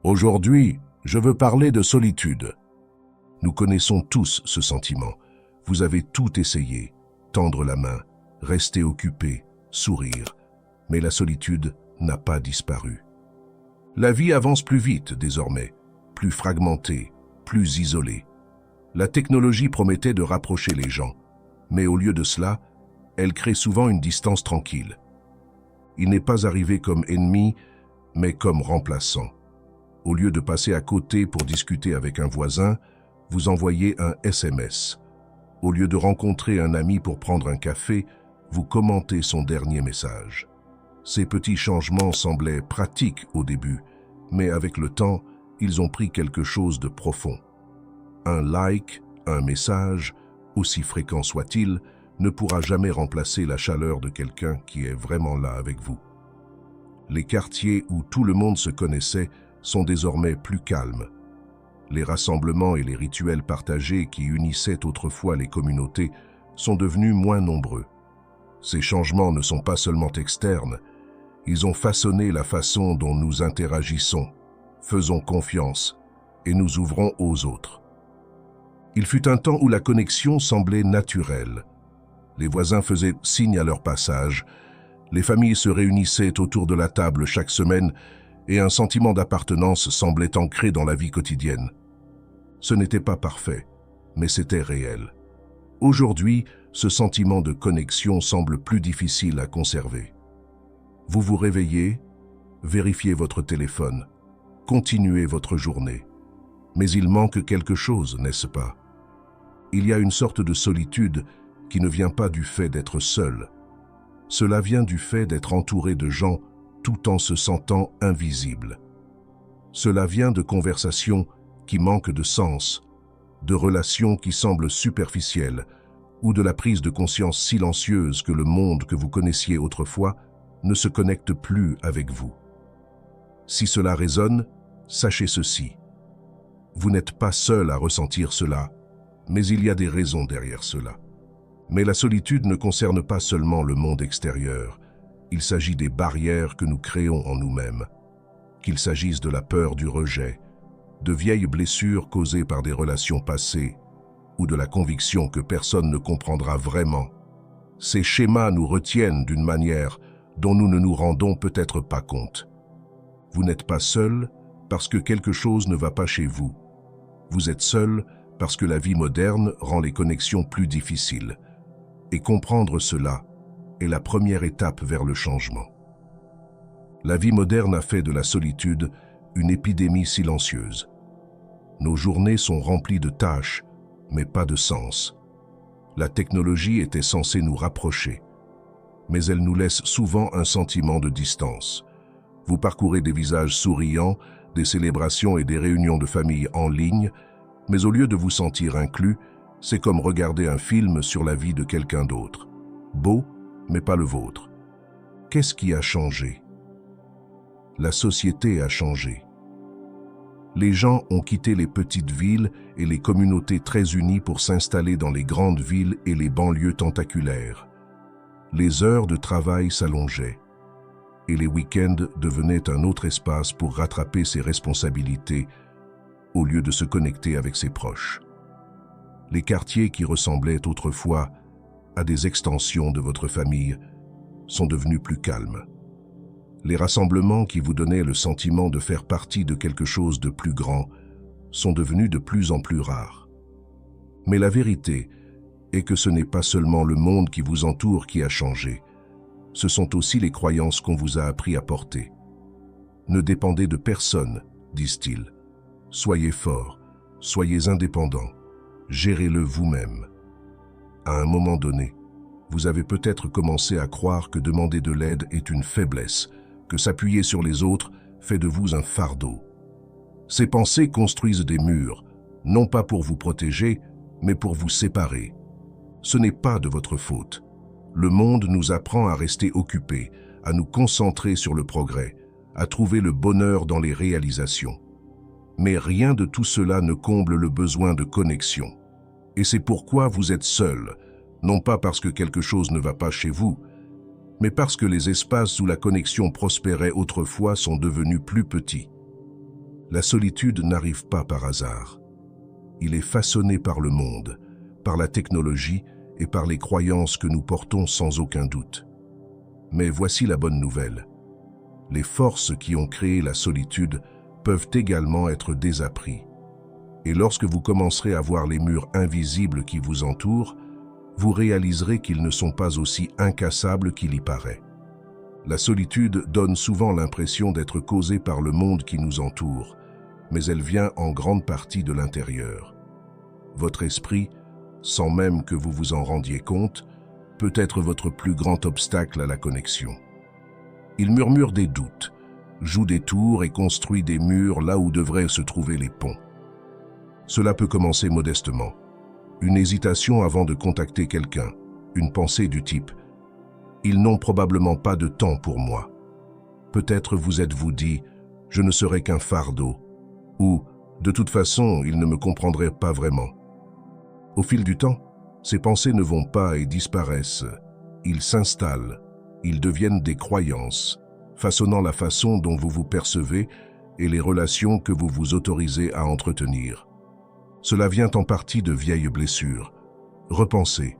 Aujourd'hui, je veux parler de solitude. Nous connaissons tous ce sentiment. Vous avez tout essayé, tendre la main, rester occupé, sourire. Mais la solitude n'a pas disparu. La vie avance plus vite désormais, plus fragmentée, plus isolée. La technologie promettait de rapprocher les gens, mais au lieu de cela, elle crée souvent une distance tranquille. Il n'est pas arrivé comme ennemi, mais comme remplaçant. Au lieu de passer à côté pour discuter avec un voisin, vous envoyez un SMS. Au lieu de rencontrer un ami pour prendre un café, vous commentez son dernier message. Ces petits changements semblaient pratiques au début, mais avec le temps, ils ont pris quelque chose de profond. Un like, un message, aussi fréquent soit-il, ne pourra jamais remplacer la chaleur de quelqu'un qui est vraiment là avec vous. Les quartiers où tout le monde se connaissait sont désormais plus calmes. Les rassemblements et les rituels partagés qui unissaient autrefois les communautés sont devenus moins nombreux. Ces changements ne sont pas seulement externes, ils ont façonné la façon dont nous interagissons, faisons confiance et nous ouvrons aux autres. Il fut un temps où la connexion semblait naturelle. Les voisins faisaient signe à leur passage, les familles se réunissaient autour de la table chaque semaine et un sentiment d'appartenance semblait ancré dans la vie quotidienne. Ce n'était pas parfait, mais c'était réel. Aujourd'hui, ce sentiment de connexion semble plus difficile à conserver. Vous vous réveillez, vérifiez votre téléphone, continuez votre journée. Mais il manque quelque chose, n'est-ce pas? Il y a une sorte de solitude qui ne vient pas du fait d'être seul. Cela vient du fait d'être entouré de gens tout en se sentant invisible. Cela vient de conversations qui manquent de sens, de relations qui semblent superficielles ou de la prise de conscience silencieuse que le monde que vous connaissiez autrefois ne se connecte plus avec vous. Si cela résonne, sachez ceci. Vous n'êtes pas seul à ressentir cela, mais il y a des raisons derrière cela. Mais la solitude ne concerne pas seulement le monde extérieur. Il s'agit des barrières que nous créons en nous-mêmes. Qu'il s'agisse de la peur du rejet, de vieilles blessures causées par des relations passées, ou de la conviction que personne ne comprendra vraiment. Ces schémas nous retiennent d'une manière dont nous ne nous rendons peut-être pas compte. Vous n'êtes pas seul parce que quelque chose ne va pas chez vous. Vous êtes seul parce que la vie moderne rend les connexions plus difficiles. Et comprendre cela est la première étape vers le changement. La vie moderne a fait de la solitude une épidémie silencieuse. Nos journées sont remplies de tâches, mais pas de sens. La technologie était censée nous rapprocher, mais elle nous laisse souvent un sentiment de distance. Vous parcourez des visages souriants, des célébrations et des réunions de famille en ligne, mais au lieu de vous sentir inclus, c'est comme regarder un film sur la vie de quelqu'un d'autre. Beau, mais pas le vôtre. Qu'est-ce qui a changé? La société a changé. Les gens ont quitté les petites villes et les communautés très unies pour s'installer dans les grandes villes et les banlieues tentaculaires. Les heures de travail s'allongeaient et les week-ends devenaient un autre espace pour rattraper ses responsabilités au lieu de se connecter avec ses proches. Les quartiers qui ressemblaient autrefois à des extensions de votre famille sont devenus plus calmes. Les rassemblements qui vous donnaient le sentiment de faire partie de quelque chose de plus grand sont devenus de plus en plus rares. Mais la vérité est que ce n'est pas seulement le monde qui vous entoure qui a changé, ce sont aussi les croyances qu'on vous a appris à porter. Ne dépendez de personne, disent-ils. Soyez fort, soyez indépendant, gérez-le vous-même. À un moment donné, vous avez peut-être commencé à croire que demander de l'aide est une faiblesse, que s'appuyer sur les autres fait de vous un fardeau. Ces pensées construisent des murs, non pas pour vous protéger, mais pour vous séparer. Ce n'est pas de votre faute. Le monde nous apprend à rester occupés, à nous concentrer sur le progrès, à trouver le bonheur dans les réalisations. Mais rien de tout cela ne comble le besoin de connexion. Et c'est pourquoi vous êtes seul, non pas parce que quelque chose ne va pas chez vous, mais parce que les espaces où la connexion prospérait autrefois sont devenus plus petits. La solitude n'arrive pas par hasard. Il est façonné par le monde, par la technologie et par les croyances que nous portons sans aucun doute. Mais voici la bonne nouvelle. Les forces qui ont créé la solitude peuvent également être désapprises. Et lorsque vous commencerez à voir les murs invisibles qui vous entourent, vous réaliserez qu'ils ne sont pas aussi incassables qu'il y paraît. La solitude donne souvent l'impression d'être causée par le monde qui nous entoure, mais elle vient en grande partie de l'intérieur. Votre esprit, sans même que vous vous en rendiez compte, peut être votre plus grand obstacle à la connexion. Il murmure des doutes, joue des tours et construit des murs là où devraient se trouver les ponts. Cela peut commencer modestement. Une hésitation avant de contacter quelqu'un, une pensée du type « Ils n'ont probablement pas de temps pour moi ». Peut-être vous êtes-vous dit « Je ne serai qu'un fardeau » ou « De toute façon, ils ne me comprendraient pas vraiment ». Au fil du temps, ces pensées ne vont pas et disparaissent. Ils s'installent, ils deviennent des croyances, façonnant la façon dont vous vous percevez et les relations que vous vous autorisez à entretenir. Cela vient en partie de vieilles blessures. Repensez.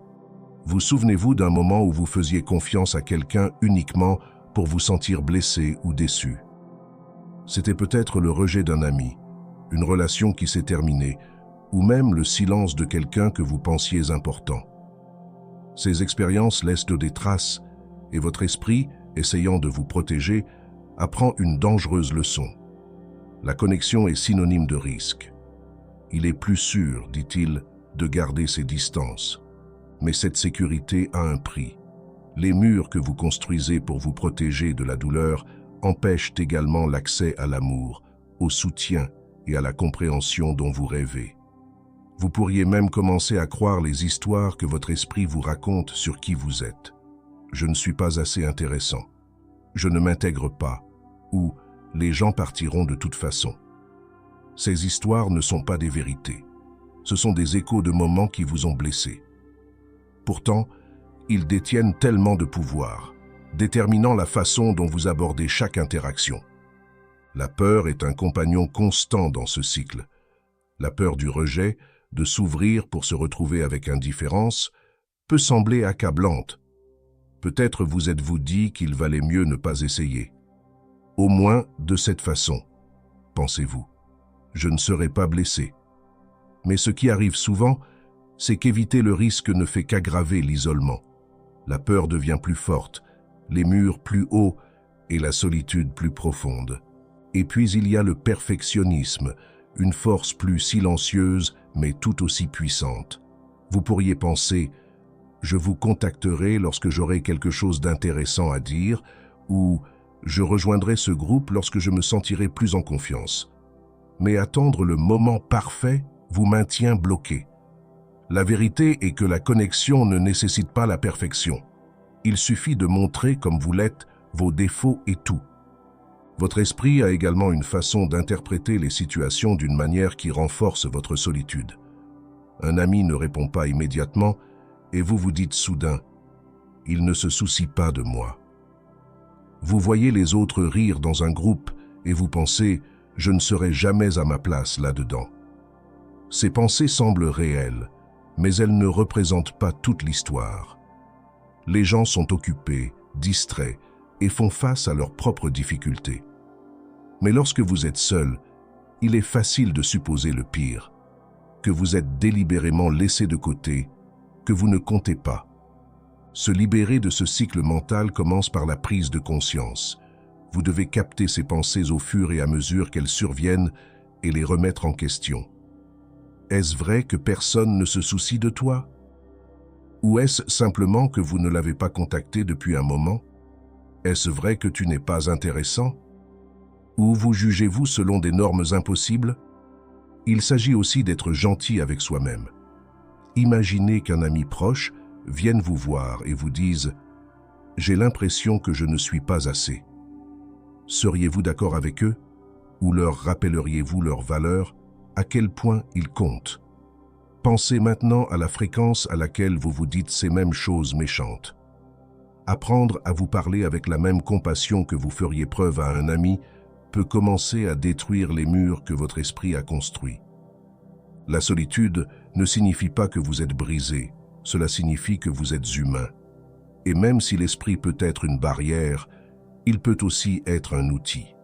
Vous souvenez-vous d'un moment où vous faisiez confiance à quelqu'un uniquement pour vous sentir blessé ou déçu? C'était peut-être le rejet d'un ami, une relation qui s'est terminée, ou même le silence de quelqu'un que vous pensiez important. Ces expériences laissent des traces, et votre esprit, essayant de vous protéger, apprend une dangereuse leçon. La connexion est synonyme de risque. Il est plus sûr, dit-il, de garder ses distances. Mais cette sécurité a un prix. Les murs que vous construisez pour vous protéger de la douleur empêchent également l'accès à l'amour, au soutien et à la compréhension dont vous rêvez. Vous pourriez même commencer à croire les histoires que votre esprit vous raconte sur qui vous êtes. Je ne suis pas assez intéressant. Je ne m'intègre pas. Ou les gens partiront de toute façon. Ces histoires ne sont pas des vérités. Ce sont des échos de moments qui vous ont blessé. Pourtant, ils détiennent tellement de pouvoir, déterminant la façon dont vous abordez chaque interaction. La peur est un compagnon constant dans ce cycle. La peur du rejet, de s'ouvrir pour se retrouver avec indifférence, peut sembler accablante. Peut-être vous êtes-vous dit qu'il valait mieux ne pas essayer. Au moins de cette façon, pensez-vous. Je ne serai pas blessé. Mais ce qui arrive souvent, c'est qu'éviter le risque ne fait qu'aggraver l'isolement. La peur devient plus forte, les murs plus hauts et la solitude plus profonde. Et puis il y a le perfectionnisme, une force plus silencieuse mais tout aussi puissante. Vous pourriez penser « Je vous contacterai lorsque j'aurai quelque chose d'intéressant à dire » ou « Je rejoindrai ce groupe lorsque je me sentirai plus en confiance ». Mais attendre le moment parfait vous maintient bloqué. La vérité est que la connexion ne nécessite pas la perfection. Il suffit de montrer comme vous l'êtes vos défauts et tout. Votre esprit a également une façon d'interpréter les situations d'une manière qui renforce votre solitude. Un ami ne répond pas immédiatement et vous vous dites soudain « Il ne se soucie pas de moi ». Vous voyez les autres rire dans un groupe et vous pensez « Je ne serai jamais à ma place là-dedans ». Ces pensées semblent réelles, mais elles ne représentent pas toute l'histoire. Les gens sont occupés, distraits et font face à leurs propres difficultés. Mais lorsque vous êtes seul, il est facile de supposer le pire, que vous êtes délibérément laissé de côté, que vous ne comptez pas. Se libérer de ce cycle mental commence par la prise de conscience. Vous devez capter ces pensées au fur et à mesure qu'elles surviennent et les remettre en question. Est-ce vrai que personne ne se soucie de toi? Ou est-ce simplement que vous ne l'avez pas contacté depuis un moment? Est-ce vrai que tu n'es pas intéressant? Ou vous jugez-vous selon des normes impossibles? Il s'agit aussi d'être gentil avec soi-même. Imaginez qu'un ami proche vienne vous voir et vous dise « J'ai l'impression que je ne suis pas assez ». Seriez-vous d'accord avec eux? Ou leur rappelleriez-vous leurs valeurs, à quel point ils comptent? Pensez maintenant à la fréquence à laquelle vous vous dites ces mêmes choses méchantes. Apprendre à vous parler avec la même compassion que vous feriez preuve à un ami peut commencer à détruire les murs que votre esprit a construits. La solitude ne signifie pas que vous êtes brisé, cela signifie que vous êtes humain. Et même si l'esprit peut être une barrière, il peut aussi être un outil.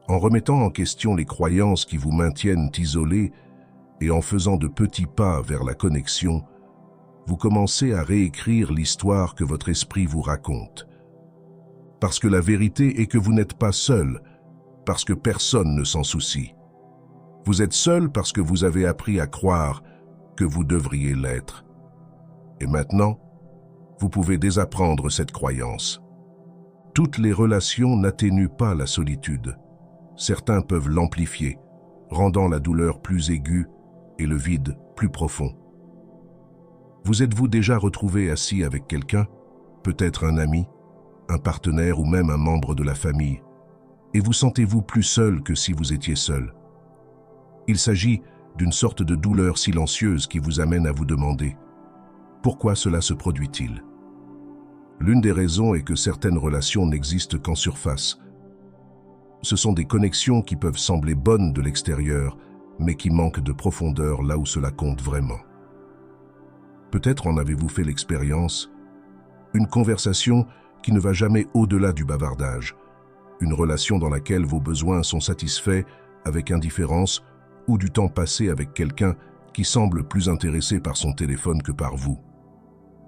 En remettant en question les croyances qui vous maintiennent isolés et en faisant de petits pas vers la connexion, vous commencez à réécrire l'histoire que votre esprit vous raconte. Parce que la vérité est que vous n'êtes pas seul, parce que personne ne s'en soucie. Vous êtes seul parce que vous avez appris à croire que vous devriez l'être. Et maintenant, vous pouvez désapprendre cette croyance. Toutes les relations n'atténuent pas la solitude. Certains peuvent l'amplifier, rendant la douleur plus aiguë et le vide plus profond. Vous êtes-vous déjà retrouvé assis avec quelqu'un, peut-être un ami, un partenaire ou même un membre de la famille, et vous sentez-vous plus seul que si vous étiez seul? Il s'agit d'une sorte de douleur silencieuse qui vous amène à vous demander « Pourquoi cela se produit-il » L'une des raisons est que certaines relations n'existent qu'en surface. Ce sont des connexions qui peuvent sembler bonnes de l'extérieur, mais qui manquent de profondeur là où cela compte vraiment. Peut-être en avez-vous fait l'expérience, une conversation qui ne va jamais au-delà du bavardage, une relation dans laquelle vos besoins sont satisfaits avec indifférence ou du temps passé avec quelqu'un qui semble plus intéressé par son téléphone que par vous.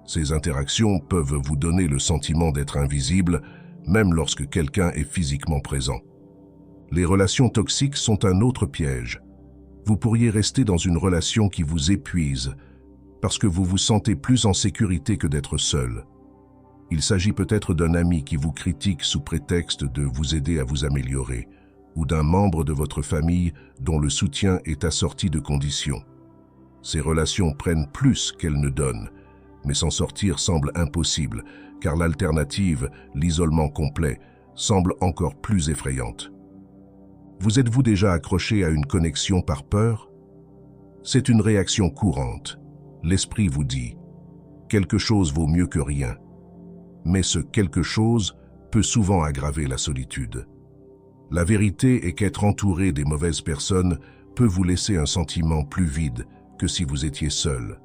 Ces interactions peuvent vous donner le sentiment d'être invisible, même lorsque quelqu'un est physiquement présent. Les relations toxiques sont un autre piège. Vous pourriez rester dans une relation qui vous épuise, parce que vous vous sentez plus en sécurité que d'être seul. Il s'agit peut-être d'un ami qui vous critique sous prétexte de vous aider à vous améliorer, ou d'un membre de votre famille dont le soutien est assorti de conditions. Ces relations prennent plus qu'elles ne donnent, mais s'en sortir semble impossible, car l'alternative, l'isolement complet, semble encore plus effrayante. Vous êtes-vous déjà accroché à une connexion par peur? C'est une réaction courante. L'esprit vous dit « quelque chose vaut mieux que rien ». Mais ce quelque chose peut souvent aggraver la solitude. La vérité est qu'être entouré des mauvaises personnes peut vous laisser un sentiment plus vide que si vous étiez seul.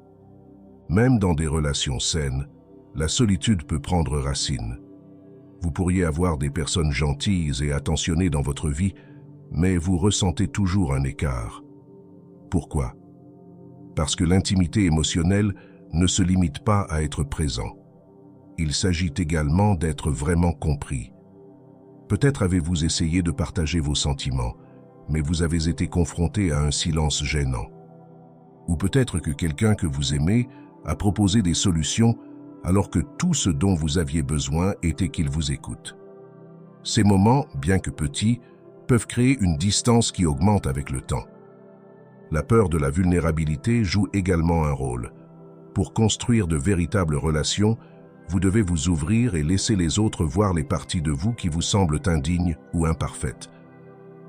Même dans des relations saines, la solitude peut prendre racine. Vous pourriez avoir des personnes gentilles et attentionnées dans votre vie, mais vous ressentez toujours un écart. Pourquoi? Parce que l'intimité émotionnelle ne se limite pas à être présent. Il s'agit également d'être vraiment compris. Peut-être avez-vous essayé de partager vos sentiments, mais vous avez été confronté à un silence gênant. Ou peut-être que quelqu'un que vous aimez a proposé des solutions alors que tout ce dont vous aviez besoin était qu'il vous écoute. Ces moments, bien que petits, peuvent créer une distance qui augmente avec le temps. La peur de la vulnérabilité joue également un rôle. Pour construire de véritables relations, vous devez vous ouvrir et laisser les autres voir les parties de vous qui vous semblent indignes ou imparfaites.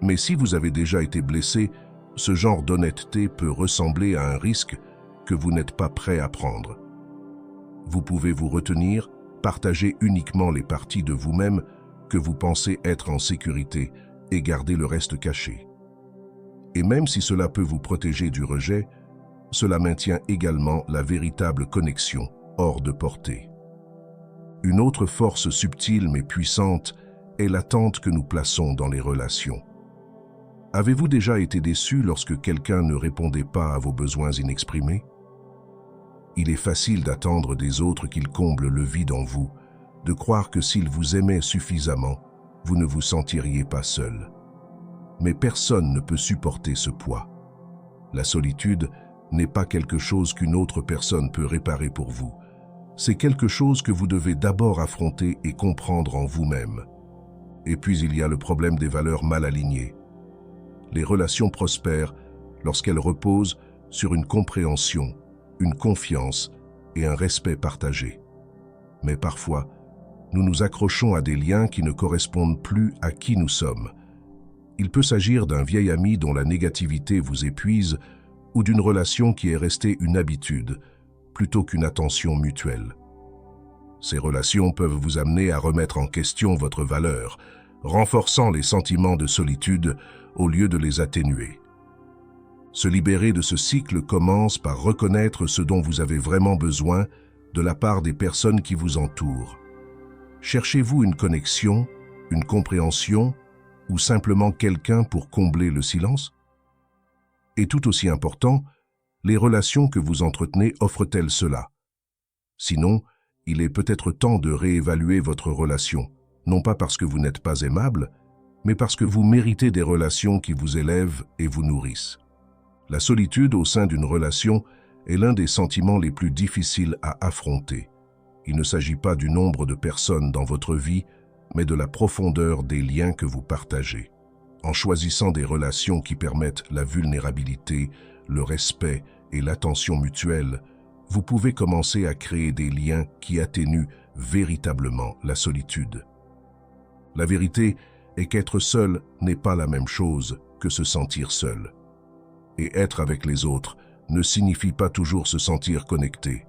Mais si vous avez déjà été blessé, ce genre d'honnêteté peut ressembler à un risque que vous n'êtes pas prêt à prendre. Vous pouvez vous retenir, partager uniquement les parties de vous-même que vous pensez être en sécurité et garder le reste caché. Et même si cela peut vous protéger du rejet, cela maintient également la véritable connexion hors de portée. Une autre force subtile mais puissante est l'attente que nous plaçons dans les relations. Avez-vous déjà été déçu lorsque quelqu'un ne répondait pas à vos besoins inexprimés? Il est facile d'attendre des autres qu'ils comblent le vide en vous, de croire que s'ils vous aimaient suffisamment, vous ne vous sentiriez pas seul. Mais personne ne peut supporter ce poids. La solitude n'est pas quelque chose qu'une autre personne peut réparer pour vous. C'est quelque chose que vous devez d'abord affronter et comprendre en vous-même. Et puis il y a le problème des valeurs mal alignées. Les relations prospèrent lorsqu'elles reposent sur une compréhension, une confiance et un respect partagés. Mais parfois, nous nous accrochons à des liens qui ne correspondent plus à qui nous sommes. Il peut s'agir d'un vieil ami dont la négativité vous épuise ou d'une relation qui est restée une habitude, plutôt qu'une attention mutuelle. Ces relations peuvent vous amener à remettre en question votre valeur, renforçant les sentiments de solitude au lieu de les atténuer. Se libérer de ce cycle commence par reconnaître ce dont vous avez vraiment besoin de la part des personnes qui vous entourent. Cherchez-vous une connexion, une compréhension ou simplement quelqu'un pour combler le silence? Et tout aussi important, les relations que vous entretenez offrent-elles cela? Sinon, il est peut-être temps de réévaluer votre relation, non pas parce que vous n'êtes pas aimable, mais parce que vous méritez des relations qui vous élèvent et vous nourrissent. La solitude au sein d'une relation est l'un des sentiments les plus difficiles à affronter. Il ne s'agit pas du nombre de personnes dans votre vie, mais de la profondeur des liens que vous partagez. En choisissant des relations qui permettent la vulnérabilité, le respect et l'attention mutuelle, vous pouvez commencer à créer des liens qui atténuent véritablement la solitude. La vérité est qu'être seul n'est pas la même chose que se sentir seul. Et être avec les autres ne signifie pas toujours se sentir connecté.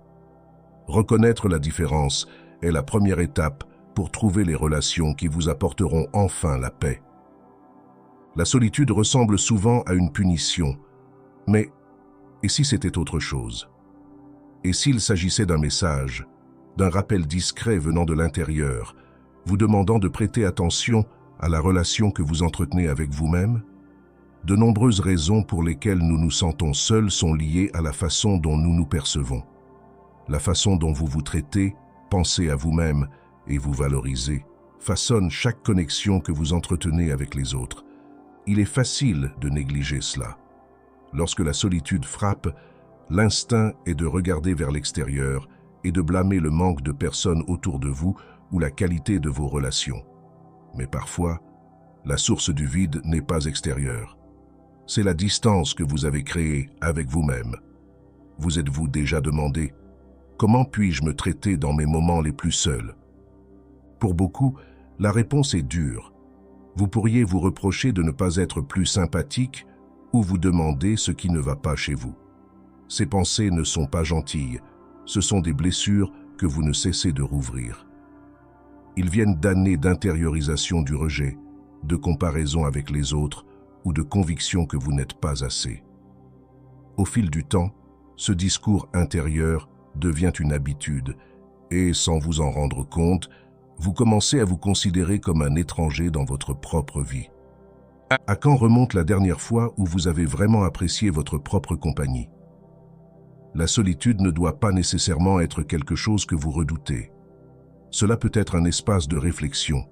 Reconnaître la différence est la première étape pour trouver les relations qui vous apporteront enfin la paix. La solitude ressemble souvent à une punition, mais et si c'était autre chose? Et s'il s'agissait d'un message, d'un rappel discret venant de l'intérieur, vous demandant de prêter attention à la relation que vous entretenez avec vous-même? De nombreuses raisons pour lesquelles nous nous sentons seuls sont liées à la façon dont nous nous percevons. La façon dont vous vous traitez, pensez à vous-même et vous valorisez, façonne chaque connexion que vous entretenez avec les autres. Il est facile de négliger cela. Lorsque la solitude frappe, l'instinct est de regarder vers l'extérieur et de blâmer le manque de personnes autour de vous ou la qualité de vos relations. Mais parfois, la source du vide n'est pas extérieure. C'est la distance que vous avez créée avec vous-même. Vous êtes-vous déjà demandé « Comment puis-je me traiter dans mes moments les plus seuls ?» Pour beaucoup, la réponse est dure. Vous pourriez vous reprocher de ne pas être plus sympathique ou vous demander ce qui ne va pas chez vous. Ces pensées ne sont pas gentilles, ce sont des blessures que vous ne cessez de rouvrir. Ils viennent d'années d'intériorisation du rejet, de comparaison avec les autres ou de conviction que vous n'êtes pas assez. Au fil du temps, ce discours intérieur devient une habitude et, sans vous en rendre compte, vous commencez à vous considérer comme un étranger dans votre propre vie. À quand remonte la dernière fois où vous avez vraiment apprécié votre propre compagnie? La solitude ne doit pas nécessairement être quelque chose que vous redoutez. Cela peut être un espace de réflexion,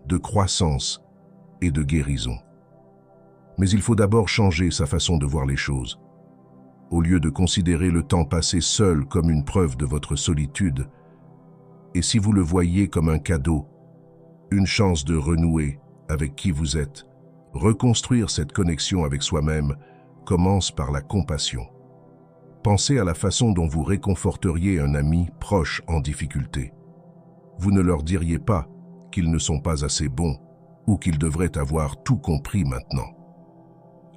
de croissance et de guérison. Mais il faut d'abord changer sa façon de voir les choses. Au lieu de considérer le temps passé seul comme une preuve de votre solitude, et si vous le voyez comme un cadeau, une chance de renouer avec qui vous êtes, reconstruire cette connexion avec soi-même commence par la compassion. Pensez à la façon dont vous réconforteriez un ami proche en difficulté. Vous ne leur diriez pas qu'ils ne sont pas assez bons ou qu'ils devraient avoir tout compris maintenant.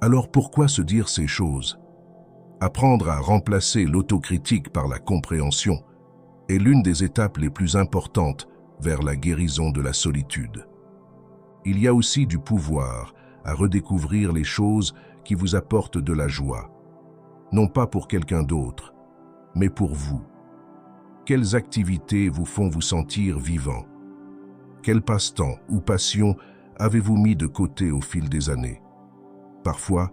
Alors pourquoi se dire ces choses? Apprendre à remplacer l'autocritique par la compréhension est l'une des étapes les plus importantes vers la guérison de la solitude. Il y a aussi du pouvoir à redécouvrir les choses qui vous apportent de la joie, non pas pour quelqu'un d'autre, mais pour vous. Quelles activités vous font vous sentir vivant? Quel passe-temps ou passion avez-vous mis de côté au fil des années? Parfois,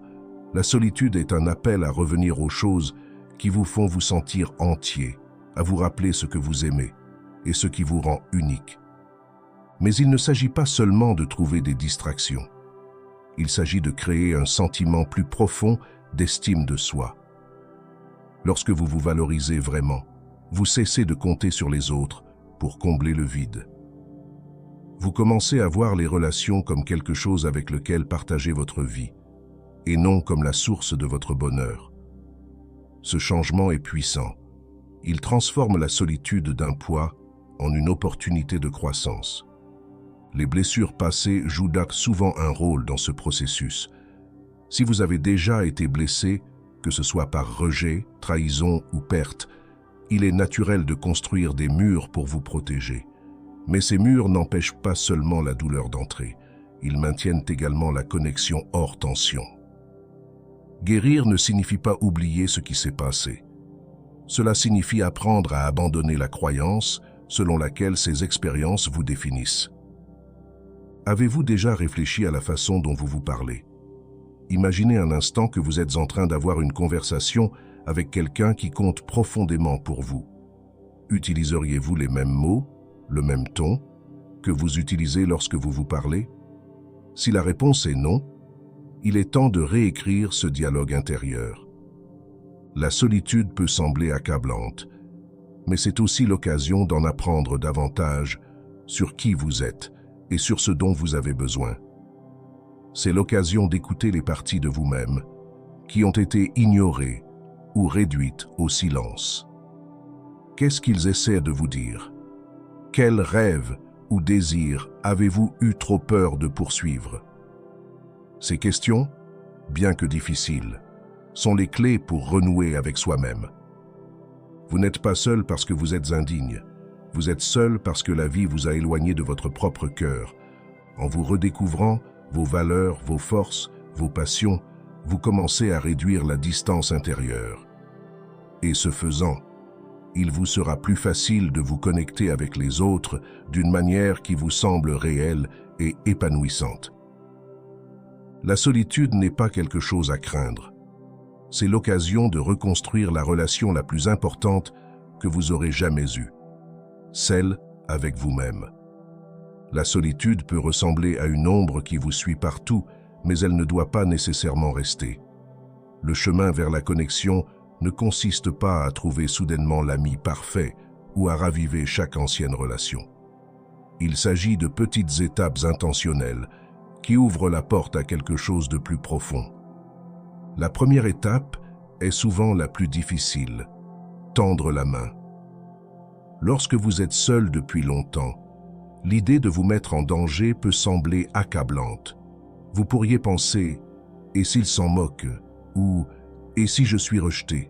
la solitude est un appel à revenir aux choses qui vous font vous sentir entier, à vous rappeler ce que vous aimez et ce qui vous rend unique. Mais il ne s'agit pas seulement de trouver des distractions. Il s'agit de créer un sentiment plus profond d'estime de soi. Lorsque vous vous valorisez vraiment, vous cessez de compter sur les autres pour combler le vide. Vous commencez à voir les relations comme quelque chose avec lequel partager votre vie, et non comme la source de votre bonheur. Ce changement est puissant. Il transforme la solitude d'un poids en une opportunité de croissance. Les blessures passées jouent souvent un rôle dans ce processus. Si vous avez déjà été blessé, que ce soit par rejet, trahison ou perte, il est naturel de construire des murs pour vous protéger. Mais ces murs n'empêchent pas seulement la douleur d'entrer. ils maintiennent également la connexion hors tension. Guérir ne signifie pas oublier ce qui s'est passé. Cela signifie apprendre à abandonner la croyance selon laquelle ces expériences vous définissent. Avez-vous déjà réfléchi à la façon dont vous vous parlez? Imaginez un instant que vous êtes en train d'avoir une conversation avec quelqu'un qui compte profondément pour vous. Utiliseriez-vous les mêmes mots, le même ton, que vous utilisez lorsque vous vous parlez? Si la réponse est non, il est temps de réécrire ce dialogue intérieur. La solitude peut sembler accablante, mais c'est aussi l'occasion d'en apprendre davantage sur qui vous êtes et sur ce dont vous avez besoin. C'est l'occasion d'écouter les parties de vous-même qui ont été ignorées ou réduites au silence. Qu'est-ce qu'ils essaient de vous dire? Quels rêves ou désirs avez-vous eu trop peur de poursuivre? Ces questions, bien que difficiles, sont les clés pour renouer avec soi-même. Vous n'êtes pas seul parce que vous êtes indigne. Vous êtes seul parce que la vie vous a éloigné de votre propre cœur. En vous redécouvrant, vos valeurs, vos forces, vos passions, vous commencez à réduire la distance intérieure. Et ce faisant, il vous sera plus facile de vous connecter avec les autres d'une manière qui vous semble réelle et épanouissante. La solitude n'est pas quelque chose à craindre. C'est l'occasion de reconstruire la relation la plus importante que vous aurez jamais eue, celle avec vous-même. La solitude peut ressembler à une ombre qui vous suit partout, mais elle ne doit pas nécessairement rester. Le chemin vers la connexion ne consiste pas à trouver soudainement l'ami parfait ou à raviver chaque ancienne relation. Il s'agit de petites étapes intentionnelles qui ouvrent la porte à quelque chose de plus profond. La première étape est souvent la plus difficile, tendre la main. Lorsque vous êtes seul depuis longtemps, l'idée de vous mettre en danger peut sembler accablante. Vous pourriez penser « et s'il s'en moque » ou « et si je suis rejeté ?»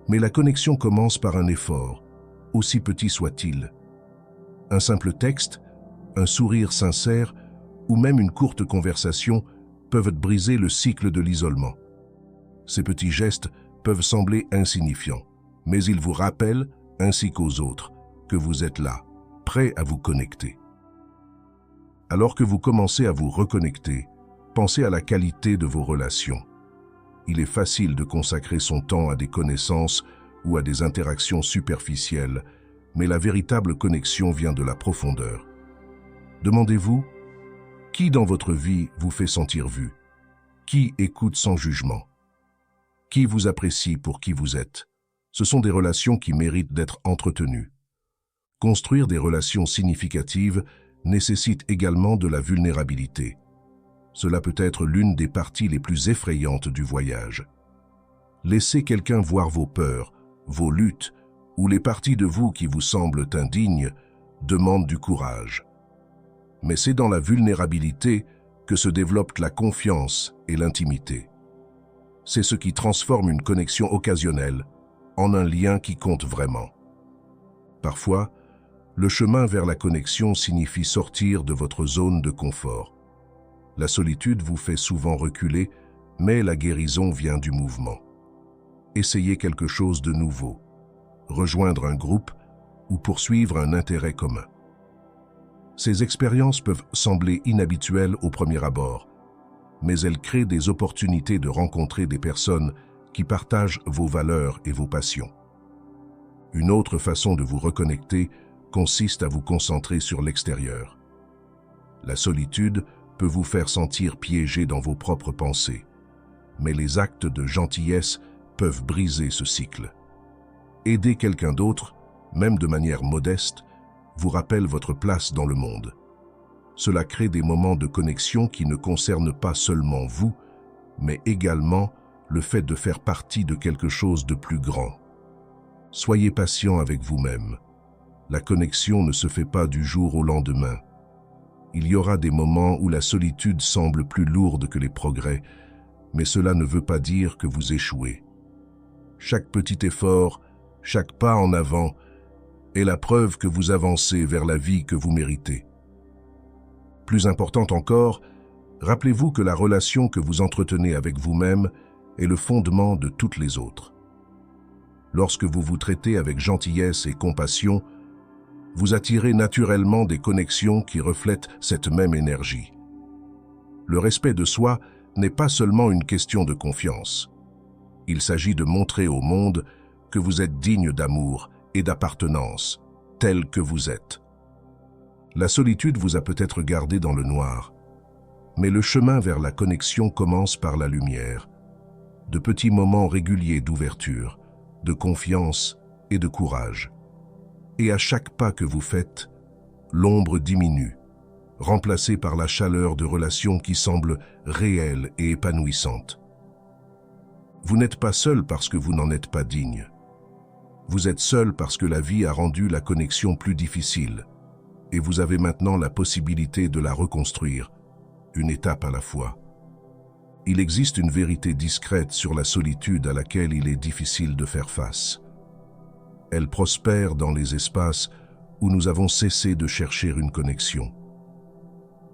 Mais la connexion commence par un effort, aussi petit soit-il. Un simple texte, un sourire sincère ou même une courte conversation peuvent briser le cycle de l'isolement. Ces petits gestes peuvent sembler insignifiants, mais ils vous rappellent, ainsi qu'aux autres, que vous êtes là, prêt à vous connecter. Alors que vous commencez à vous reconnecter, pensez à la qualité de vos relations. Il est facile de consacrer son temps à des connaissances ou à des interactions superficielles, mais la véritable connexion vient de la profondeur. Demandez-vous, qui dans votre vie vous fait sentir vu? Qui écoute sans jugement? Qui vous apprécie pour qui vous êtes? Ce sont des relations qui méritent d'être entretenues. Construire des relations significatives nécessite également de la vulnérabilité. Cela peut être l'une des parties les plus effrayantes du voyage. Laissez quelqu'un voir vos peurs, vos luttes ou les parties de vous qui vous semblent indignes demande du courage. Mais c'est dans la vulnérabilité que se développent la confiance et l'intimité. C'est ce qui transforme une connexion occasionnelle en un lien qui compte vraiment. Parfois, le chemin vers la connexion signifie sortir de votre zone de confort. La solitude vous fait souvent reculer, mais la guérison vient du mouvement. Essayez quelque chose de nouveau, rejoindre un groupe ou poursuivre un intérêt commun. Ces expériences peuvent sembler inhabituelles au premier abord, mais elles créent des opportunités de rencontrer des personnes qui partagent vos valeurs et vos passions. Une autre façon de vous reconnecter consiste à vous concentrer sur l'extérieur. La solitude peut vous faire sentir piégé dans vos propres pensées, mais les actes de gentillesse peuvent briser ce cycle. Aider quelqu'un d'autre, même de manière modeste, vous rappelle votre place dans le monde. Cela crée des moments de connexion qui ne concernent pas seulement vous, mais également le fait de faire partie de quelque chose de plus grand. Soyez patient avec vous-même. La connexion ne se fait pas du jour au lendemain. Il y aura des moments où la solitude semble plus lourde que les progrès, mais cela ne veut pas dire que vous échouez. Chaque petit effort, chaque pas en avant est la preuve que vous avancez vers la vie que vous méritez. Plus importante encore, rappelez-vous que la relation que vous entretenez avec vous-même est le fondement de toutes les autres. Lorsque vous vous traitez avec gentillesse et compassion, vous attirez naturellement des connexions qui reflètent cette même énergie. Le respect de soi n'est pas seulement une question de confiance. Il s'agit de montrer au monde que vous êtes digne d'amour et d'appartenance, tel que vous êtes. La solitude vous a peut-être gardé dans le noir, mais le chemin vers la connexion commence par la lumière, de petits moments réguliers d'ouverture, de confiance et de courage. Et à chaque pas que vous faites, l'ombre diminue, remplacée par la chaleur de relations qui semblent réelles et épanouissantes. Vous n'êtes pas seul parce que vous n'en êtes pas digne. Vous êtes seul parce que la vie a rendu la connexion plus difficile, et vous avez maintenant la possibilité de la reconstruire, une étape à la fois. Il existe une vérité discrète sur la solitude à laquelle il est difficile de faire face. Elle prospère dans les espaces où nous avons cessé de chercher une connexion.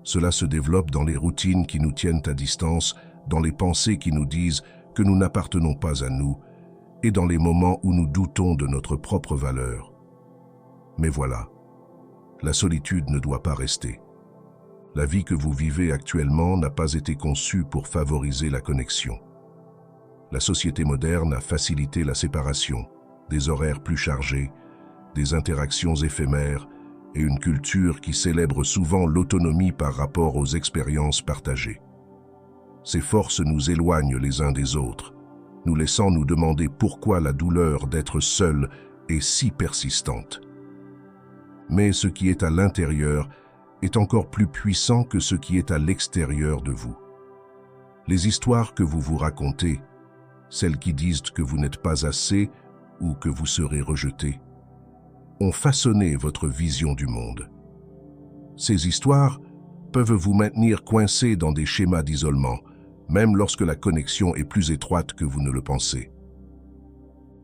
Cela se développe dans les routines qui nous tiennent à distance, dans les pensées qui nous disent que nous n'appartenons pas à nous, et dans les moments où nous doutons de notre propre valeur. Mais voilà, la solitude ne doit pas rester. La vie que vous vivez actuellement n'a pas été conçue pour favoriser la connexion. La société moderne a facilité la séparation, des horaires plus chargés, des interactions éphémères et une culture qui célèbre souvent l'autonomie par rapport aux expériences partagées. Ces forces nous éloignent les uns des autres, nous laissant nous demander pourquoi la douleur d'être seul est si persistante. Mais ce qui est à l'intérieur est encore plus puissant que ce qui est à l'extérieur de vous. Les histoires que vous vous racontez, celles qui disent que vous n'êtes pas assez ou que vous serez rejeté, ont façonné votre vision du monde. Ces histoires peuvent vous maintenir coincé dans des schémas d'isolement, même lorsque la connexion est plus étroite que vous ne le pensez.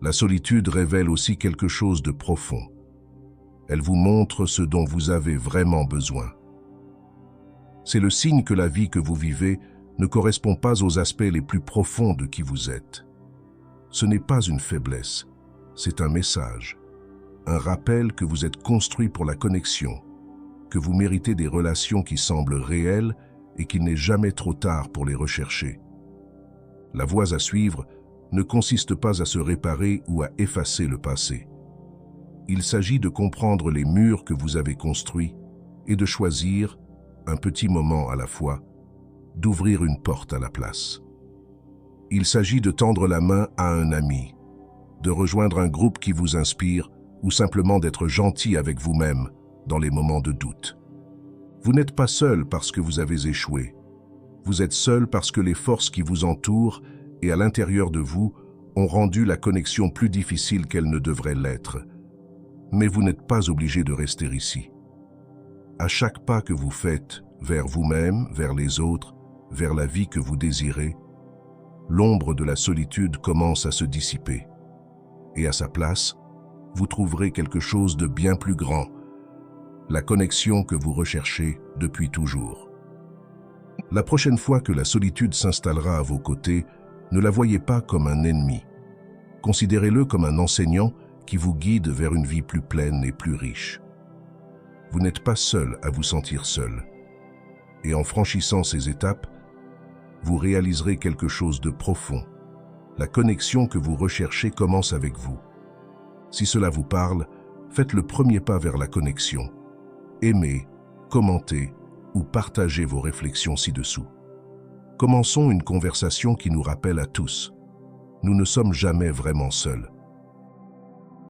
La solitude révèle aussi quelque chose de profond. Elle vous montre ce dont vous avez vraiment besoin. C'est le signe que la vie que vous vivez ne correspond pas aux aspects les plus profonds de qui vous êtes. Ce n'est pas une faiblesse, c'est un message, un rappel que vous êtes construit pour la connexion, que vous méritez des relations qui semblent réelles et qu'il n'est jamais trop tard pour les rechercher. La voie à suivre ne consiste pas à se réparer ou à effacer le passé. Il s'agit de comprendre les murs que vous avez construits et de choisir, un petit moment à la fois, d'ouvrir une porte à la place. Il s'agit de tendre la main à un ami, de rejoindre un groupe qui vous inspire ou simplement d'être gentil avec vous-même dans les moments de doute. Vous n'êtes pas seul parce que vous avez échoué. Vous êtes seul parce que les forces qui vous entourent et à l'intérieur de vous ont rendu la connexion plus difficile qu'elle ne devrait l'être. Mais vous n'êtes pas obligé de rester ici. À chaque pas que vous faites vers vous-même, vers les autres, vers la vie que vous désirez, l'ombre de la solitude commence à se dissiper. Et à sa place, vous trouverez quelque chose de bien plus grand, la connexion que vous recherchez depuis toujours. La prochaine fois que la solitude s'installera à vos côtés, ne la voyez pas comme un ennemi. Considérez-le comme un enseignant qui vous guide vers une vie plus pleine et plus riche. Vous n'êtes pas seul à vous sentir seul. Et en franchissant ces étapes, vous réaliserez quelque chose de profond. La connexion que vous recherchez commence avec vous. Si cela vous parle, faites le premier pas vers la connexion. Aimez, commentez ou partagez vos réflexions ci-dessous. Commençons une conversation qui nous rappelle à tous. Nous ne sommes jamais vraiment seuls.